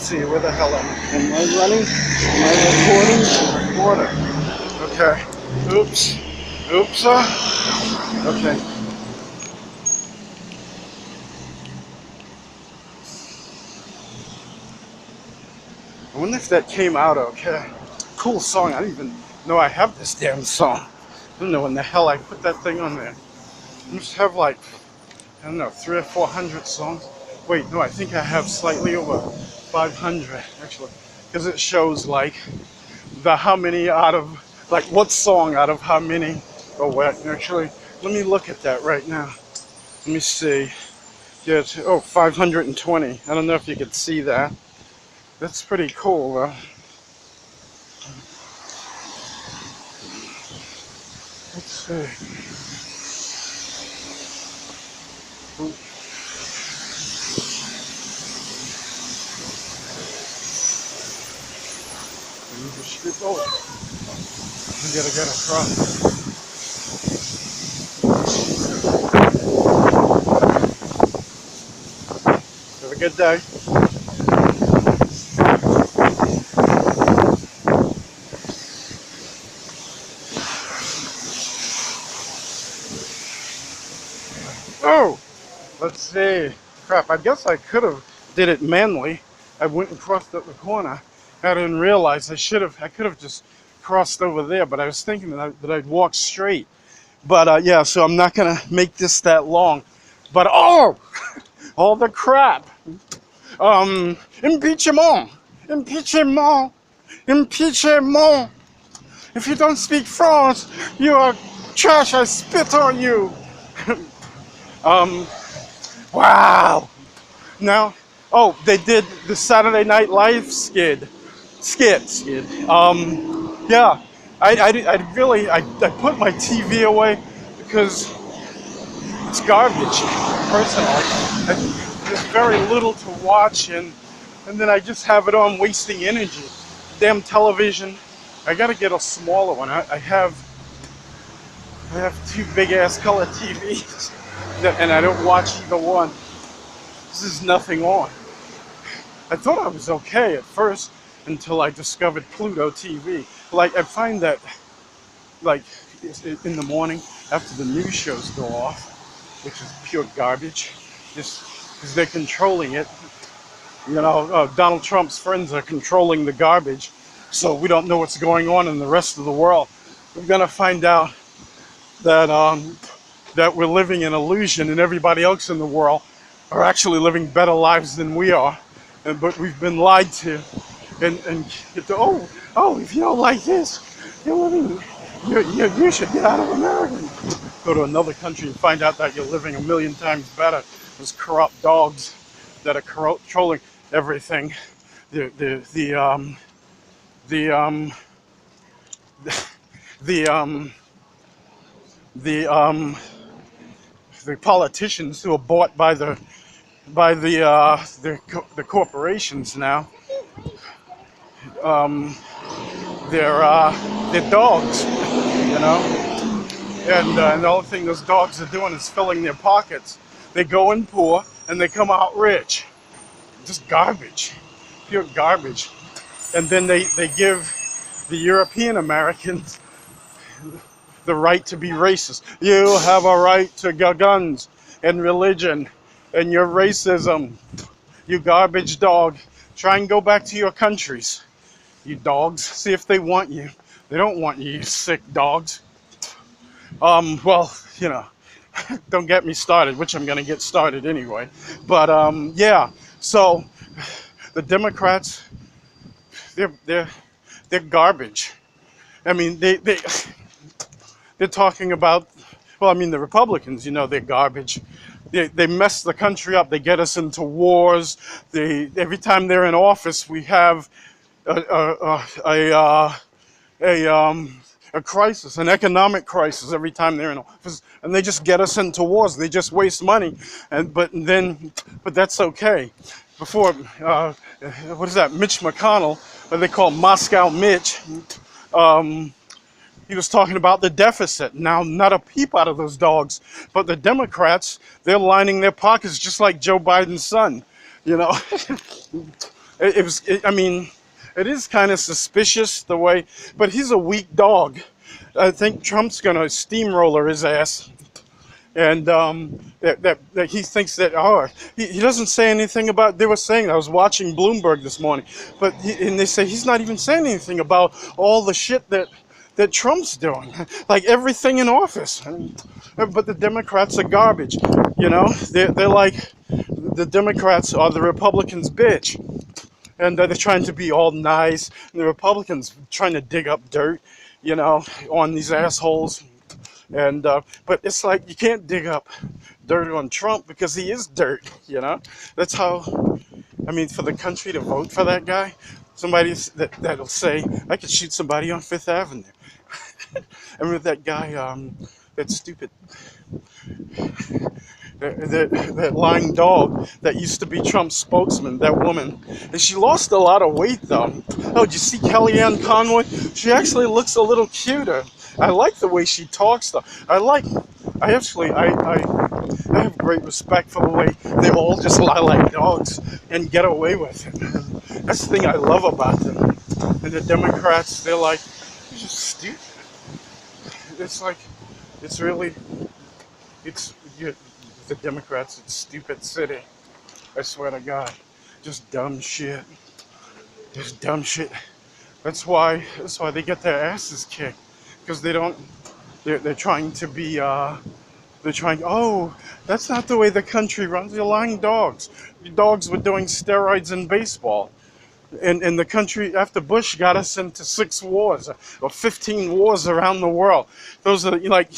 see, where the hell am I? Am I running? Am I recording? Okay. Oops. Oops. Okay. I wonder if that came out okay. Cool song. I didn't even know I have this damn song. I don't know when the hell I put that thing on there. I must have like, I don't know, 300 or 400 songs. Wait, no, I think I have slightly over 500 actually, because it shows like the how many out of, like what song out of how many or what. Actually, let me look at that right now. Let me see. Yeah, it's, oh, 520. I don't know if you could see that. That's pretty cool though. Let's see. Oh, we gotta get across. Have a good day. Oh, let's see. Crap, I guess I could have did it manually. I went and crossed up the corner. I didn't realize I could have just crossed over there, but I was thinking that I'd walk straight. But yeah, so I'm not gonna make this that long. But oh, all the crap. Impeachment, impeachment, impeachment. If you don't speak France, you are trash. I spit on you. Wow. Now, oh, they did the Saturday Night Live skit. Yeah, I really, I put my TV away because it's garbage, personally. There's very little to watch, and then I just have it on wasting energy. Damn television. I gotta get a smaller one. I have two big ass color TVs, and I don't watch either one. This is nothing on. I thought I was okay at first until I discovered Pluto TV. Like, I find that, like, in the morning after the news shows go off, which is pure garbage, just because they're controlling it. You know, Donald Trump's friends are controlling the garbage, so we don't know what's going on in the rest of the world. We're gonna find out that that we're living in illusion, and everybody else in the world are actually living better lives than we are, but we've been lied to. And get to, oh, if you don't like this, you're living, you should get out of America. Go to another country and find out that you're living a million times better. Those corrupt dogs that are controlling everything. The politicians who are bought by the corporations now. They're dogs, you know, and the only thing those dogs are doing is filling their pockets. They go in poor and they come out rich. Just garbage, pure garbage. And then they give the European Americans the right to be racist. You have a right to guns and religion and your racism. You garbage dog. Try and go back to your countries, you dogs. See if they want you. They don't want you, you sick dogs. Well, you know, don't get me started, which I'm gonna get started anyway. But yeah, so the Democrats, they're garbage. I mean, they're talking about, well, I mean, the Republicans, you know, they're garbage. They mess the country up. They get us into wars. Every time they're in office, we have a crisis, an economic crisis every time they're in office, and they just get us into wars. They just waste money, but that's okay. Before, what is that? Mitch McConnell, what they call Moscow Mitch. He was talking about the deficit. Now, not a peep out of those dogs, but the Democrats, they're lining their pockets just like Joe Biden's son, you know. I mean, it is kind of suspicious the way, but he's a weak dog. I think Trump's gonna steamroller his ass, and that he thinks that he doesn't say anything about. They were saying, I was watching Bloomberg this morning, and they say he's not even saying anything about all the shit that Trump's doing, like everything in office. But the Democrats are garbage, you know. They're like the Democrats are the Republicans' bitch, and they're trying to be all nice, and the Republicans trying to dig up dirt, you know, on these assholes. And but it's like you can't dig up dirt on Trump because he is dirt, you know. That's how. I mean, for the country to vote for that guy, somebody that'll say I could shoot somebody on Fifth Avenue. I remember that guy, that stupid, that lying dog that used to be Trump's spokesman, that woman. And she lost a lot of weight, though. Oh, did you see Kellyanne Conway? She actually looks a little cuter. I like the way she talks, though. I actually, I have great respect for the way they all just lie like dogs and get away with it. That's the thing I love about them. And the Democrats, they're like, they're just stupid. It's like, it's really, it's, you, the Democrats, it's stupid city. I swear to God. Just dumb shit. Just dumb shit. That's why they get their asses kicked. Because they don't, they're trying to be, they're trying, oh, that's not the way the country runs. You're lying dogs. Dogs were doing steroids in baseball. And the country, after Bush got us into 6 wars or 15 wars around the world. Those are like,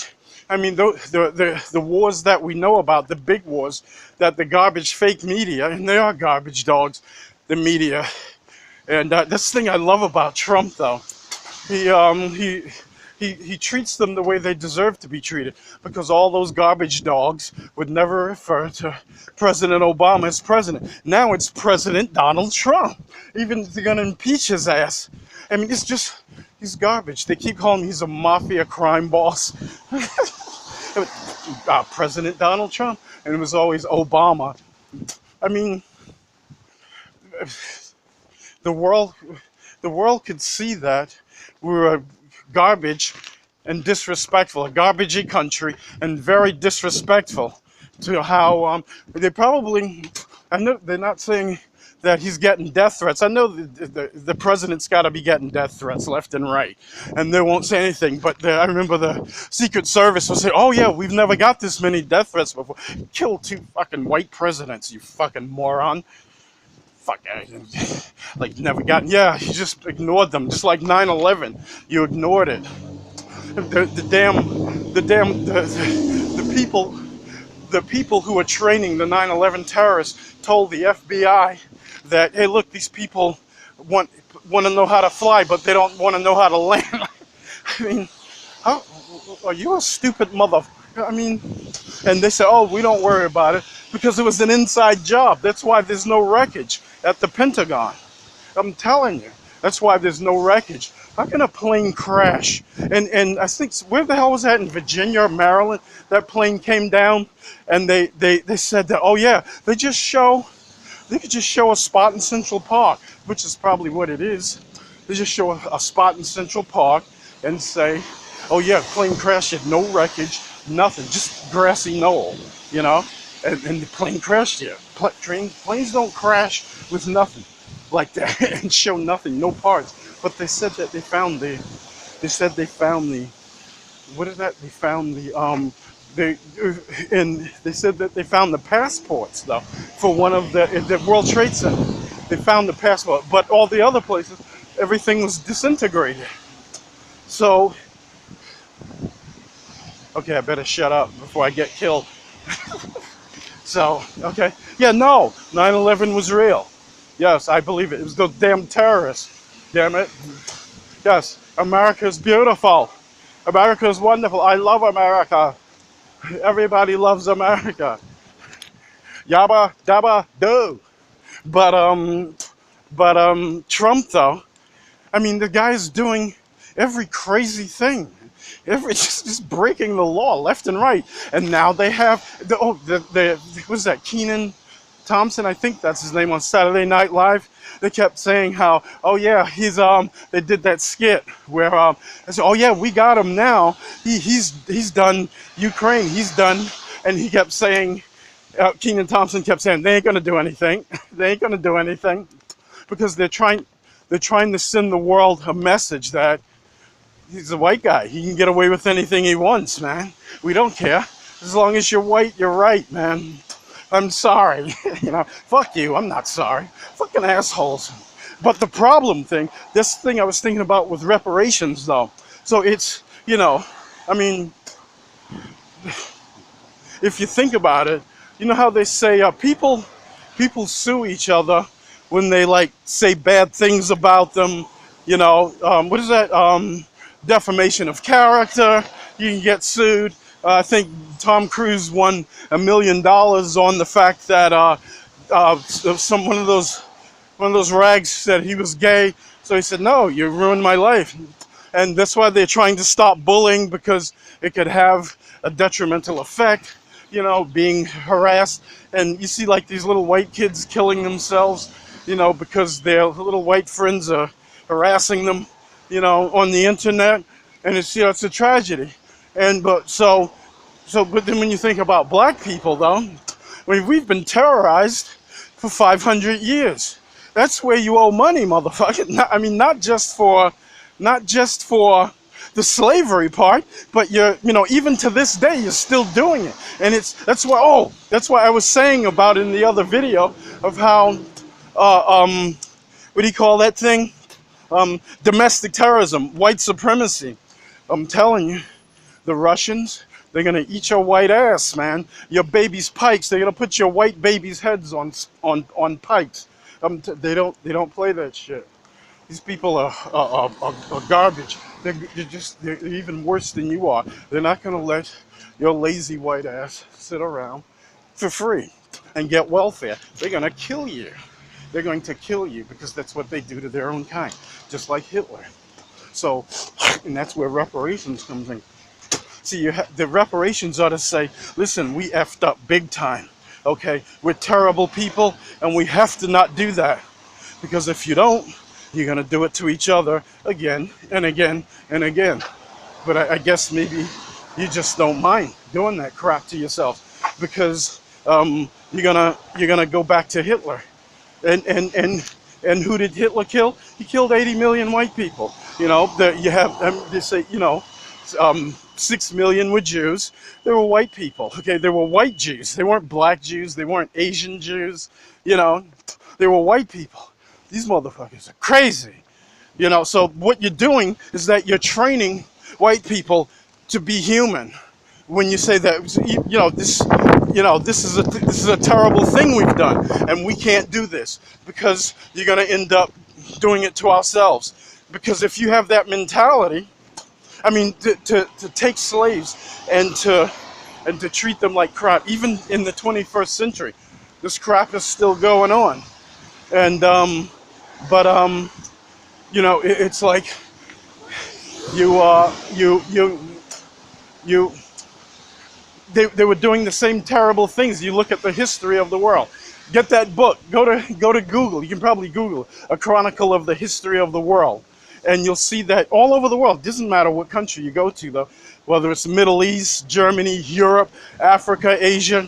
I mean, the wars that we know about, the big wars, that the garbage fake media, and they are garbage dogs, the media. And that's the thing I love about Trump, though. He treats them the way they deserve to be treated, because all those garbage dogs would never refer to President Obama as president. Now it's President Donald Trump. Even if they're going to impeach his ass. I mean, it's just, he's garbage. They keep calling him he's a mafia crime boss. President Donald Trump. And it was always Obama. I mean, the world could see that we're a garbage and disrespectful, a garbagey country, and very disrespectful to how they probably. I know they're not saying that he's getting death threats. I know the president's got to be getting death threats left and right, and they won't say anything. But I remember the Secret Service will say, "Oh yeah, we've never got this many death threats before." Kill 2 fucking white presidents, you fucking moron. Fuck, like never got. Yeah, you just ignored them, just like 9/11. You ignored it. The people who were training the 9/11 terrorists told the FBI that, hey, look, these people want to know how to fly, but they don't want to know how to land. I mean, how are you a stupid motherfucker? I mean, and they said, oh, we don't worry about it because it was an inside job. That's why there's no wreckage at the Pentagon. I'm telling you, that's why there's no wreckage. How can a plane crash? And I think, where the hell was that, in Virginia or Maryland? That plane came down, and they said that, oh yeah, they could just show a spot in Central Park, which is probably what it is. They just show a spot in Central Park and say, oh yeah, plane crashed, had no wreckage, nothing, just grassy knoll, you know? And the plane crashed here. Planes don't crash with nothing like that and show nothing, no parts. But they said that they found the, what is that? They found they said that they found the passports, though, for one of the World Trade Center. They found the passport, but all the other places, everything was disintegrated. So, okay, I better shut up before I get killed. So, okay. Yeah, no, 9/11 was real. Yes, I believe it. It was those damn terrorists. Damn it. Yes, America is beautiful. America is wonderful. I love America. Everybody loves America. Yabba dabba do. But Trump, though, I mean, the guy's doing every crazy thing. Just breaking the law left and right. And now they have who's that, Keenan Thompson, I think that's his name, on Saturday Night Live. They kept saying how, oh yeah, they did that skit where they said, oh yeah, we got him now. He's done Ukraine. He's done, and he kept saying, Kenan Thompson kept saying, they ain't gonna do anything. They ain't gonna do anything, because they're trying to send the world a message that he's a white guy. He can get away with anything he wants, man. We don't care. As long as you're white, you're right, man. I'm sorry. Fuck you. I'm not sorry. Fucking assholes. But the problem thing, this thing I was thinking about with reparations, though. So it's, I mean, if you think about it, you know how they say people sue each other when they like say bad things about them. What is that? Defamation of character. You can get sued. I think Tom Cruise won $1 million on the fact that one of those rags said he was gay. So he said, "No, you ruined my life," and that's why they're trying to stop bullying, because it could have a detrimental effect. Being harassed, and you see like these little white kids killing themselves, because their little white friends are harassing them, on the internet, and it's a tragedy. But then when you think about black people, though, we've been terrorized for 500 years. That's where you owe money, motherfucker. Not just for the slavery part, but even to this day, you're still doing it. And that's why I was saying about in the other video of how, what do you call that thing? Domestic terrorism, white supremacy. I'm telling you, the Russians, they're gonna eat your white ass, man. Your baby's pikes. They're gonna put your white babies' heads on pikes. They don't play that shit. These people are garbage. They're even worse than you are. They're not gonna let your lazy white ass sit around for free and get welfare. They're gonna kill you. They're going to kill you, because that's what they do to their own kind, just like Hitler. So, and that's where reparations comes in. See, the reparations ought to say, listen, we effed up big time, okay? We're terrible people, and we have to not do that. Because if you don't, you're going to do it to each other again and again and again. But I guess maybe you just don't mind doing that crap to yourself, because you're gonna go back to Hitler. And who did Hitler kill? He killed 80 million white people. They say, 6 million were Jews. They were white people. Okay, they were white Jews. They weren't black Jews. They weren't Asian Jews. They were white people. These motherfuckers are crazy. So what you're doing is that you're training white people to be human. When you say that, this is a terrible thing we've done, and we can't do this, because you're going to end up doing it to ourselves. Because if you have that mentality, to take slaves and to treat them like crap, even in the 21st century, this crap is still going on. And it's like they were doing the same terrible things. You look at the history of the world. Get that book. Go to Google. You can probably Google A Chronicle of the History of the World. And you'll see that all over the world. It doesn't matter what country you go to, though. Whether it's Middle East, Germany, Europe, Africa, Asia.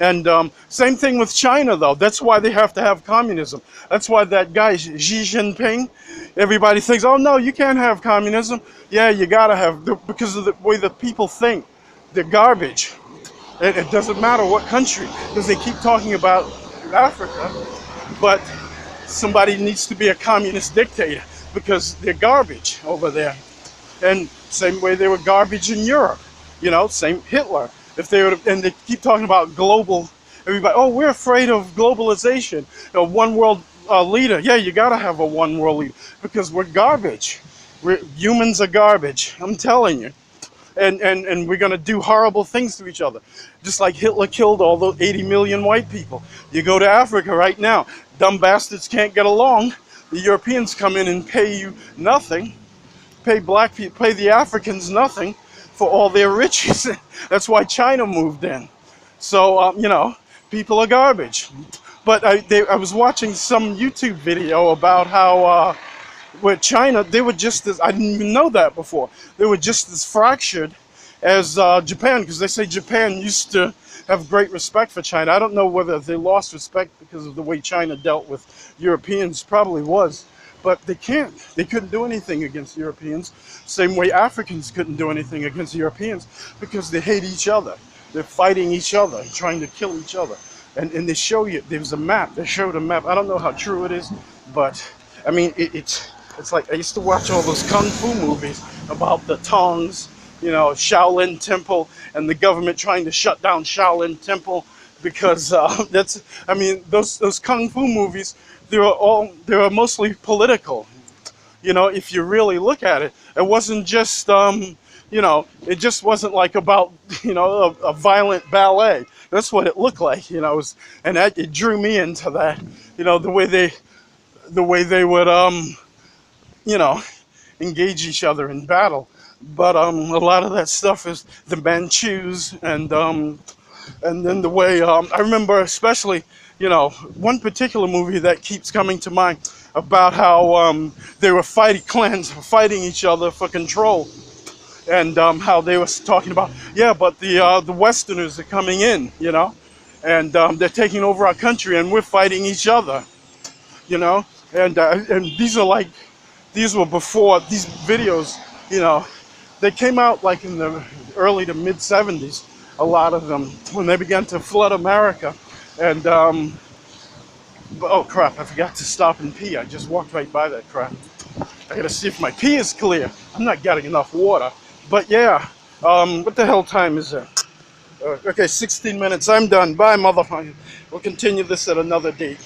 And same thing with China, though. That's why they have to have communism. That's why that guy, Xi Jinping, everybody thinks, oh, no, you can't have communism. Yeah, you got to have, because of the way the people think. They're garbage. It doesn't matter what country, because they keep talking about Africa, but somebody needs to be a communist dictator, because they're garbage over there. And same way they were garbage in Europe. Same Hitler. And they keep talking about global, everybody, oh, we're afraid of globalization, one world leader. Yeah, you gotta have a one world leader, because we're garbage. Humans are garbage, I'm telling you. And we're going to do horrible things to each other. Just like Hitler killed all those 80 million white people. You go to Africa right now, dumb bastards can't get along. The Europeans come in and pay you nothing. Pay black people, pay the Africans nothing for all their riches. That's why China moved in. So, People are garbage. But I was watching some YouTube video about how with China, they were just as, I didn't even know that before, they were just as fractured as Japan, because they say Japan used to have great respect for China. I don't know whether they lost respect because of the way China dealt with Europeans, probably was. But they couldn't do anything against Europeans. Same way Africans couldn't do anything against Europeans because they hate each other. They're fighting each other, trying to kill each other. And they show you, there was a map, they showed a map. I don't know how true it is, but I mean, it's like, I used to watch all those Kung Fu movies about the Tongs, you know, Shaolin Temple, and the government trying to shut down Shaolin Temple because that's, I mean, those Kung Fu movies, they were mostly political. You know, if you really look at it, it wasn't just, you know, it just wasn't like about, you know, a violent ballet. That's what it looked like, you know, and it drew me into that, you know, the way they would, you know, engage each other in battle. But a lot of that stuff is the Manchus, and then the way I remember, especially, you know, one particular movie that keeps coming to mind about how they were clans were fighting each other for control, and how they were talking about, yeah, but the Westerners are coming in, you know, and they're taking over our country, and we're fighting each other, you know, and these were before these videos, you know, they came out like in the early to mid 70s, a lot of them, when they began to flood America. And oh crap, I forgot to stop and pee. I just walked right by that crap. I gotta see if my pee is clear. I'm not getting enough water. But yeah, what the hell time is it? Okay, 16 minutes. I'm done. Bye, motherfucker. We'll continue this at another date.